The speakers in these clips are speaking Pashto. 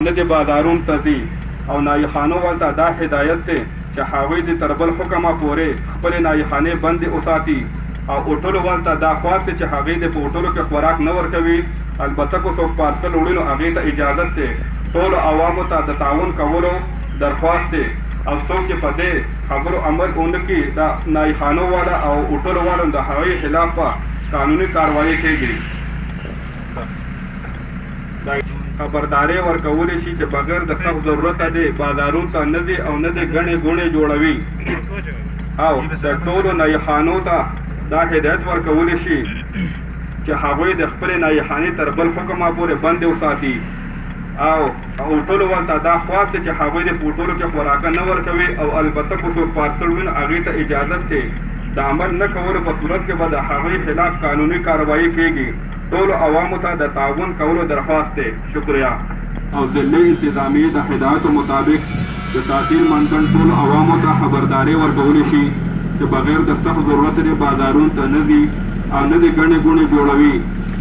نه د بازارون ته ځي او نایخانو ورته دا هدایت دی چې هغوی د تر بل حکمه پورې خپلې نایخانې بندې وساتي او هوټلو ورته دا خواست دی چې هغوی د په هوټلو کې خوراک نه ورکوي. البته که څوک پارسل وړي نو هغې ته اجازت دی. ټولو عوامو ته د تعاون کولو درخواست دی او څوک چې په دې خبرو عمل ونه کړي د نایخانو والا او هوټلو والا د هغوی خلاف به قانوني کاروایي کېږي. خبرداری ورکولی شي چې بغیر د سخت ضرورته دی بازارونو ته نه ځي او نه د ګڼې ګوڼې جوړوي او د ټولو نایخانو ته دا هدایت ورکولی شي چې هغوی د خپلې نایخانې تر بل حکمه پورې بندې وساتي او هوټلو ورته دا خواست دی چې هغوی د په هوټلو کې خوراکه نه ورکوي او البته که څوک پارسل وي نو هغې ته اجازت دی. د عمل نه کولو په صورت کې به د هغوی خلاف قانوني کاروایي کېږي. ټولو عوامو ته د تعاون کولو درخواست دی. شکریہ. او ضلع انتظامیې د هدایتو مطابق د تعطیل منتن ټولو عوامو ته خبرداری ورکولی شي چې بغیر د سخت ضرورت دی بازارونو ته نه ځي او نه د ګڼې ګوڼې جوړوي.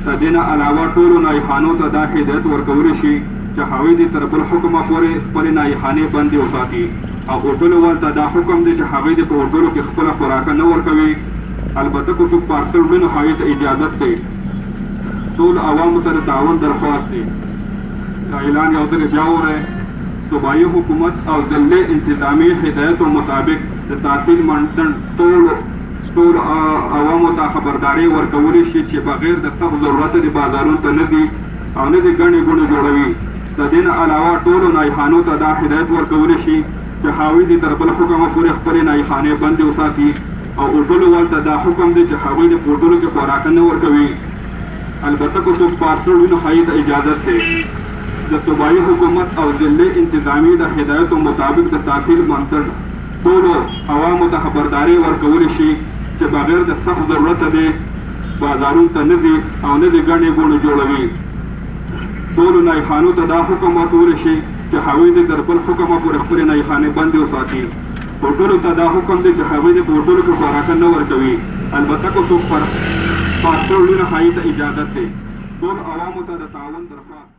د دې نه علاوه ټولو نایخانو ته دا هدایت ورکولی شي چې هغوی د تر بل حکمه پورې خپلې نایخانې بندې وساتي او هوټلو ورته دا حکم دی چې هغوی د په هوټلو کې خپله خوراکه نه ورکوي. البته که څوک پارسل وړي نو هغې ته اجازت دی. ټول عوامو ته د تعاون درخواست دی. دا اعلان یو ځل بیا ووایئ. صوبایي حکومت او ضلع انتظامیې هدایتو مطابق د تحصیل منتن ټول عوامو ته خبرداری ورکولی شي چې بغیر د سخت ضرورته د بازارونو ته نه ځي او نه د ګڼې ګوڼې جوړوي. د دې نه علاوه ټولو نایخانو ته دا هدایت ورکولی شي چې هغوی د تر بل حکمه پورې خپلې نایخانې بندې وساتي او هوټلو ورته دا حکم دی چې هغوی د په هوټلو کې خوراکه نه ورکوي. البته که څوک پارسل وي نو هغې ته اجازت دی. د صوبایي حکومت او ضلع انتظامیې د هدایتو مطابق د تحصیل منتر ټولو عوامو ته خبرداری ورکولی شي چې بغیر د سخت ضرورته دی بازارونو ته نه ځي او نه د ګڼې ګوڼې جوړوي. ټولو نایخانو ته دا حکم ورکولی شي چې هغوی د تر بل حکمه پورې خپلې نایخانې بندې وساتي. هوټلو ته دا حکم دی چې هغوی د په هوټلو کې خوراکه نه ورکوي. البته که څوک پارسل وړي نو هغې ته اجازت دی. ټول عوامو ته د تعاون درخواست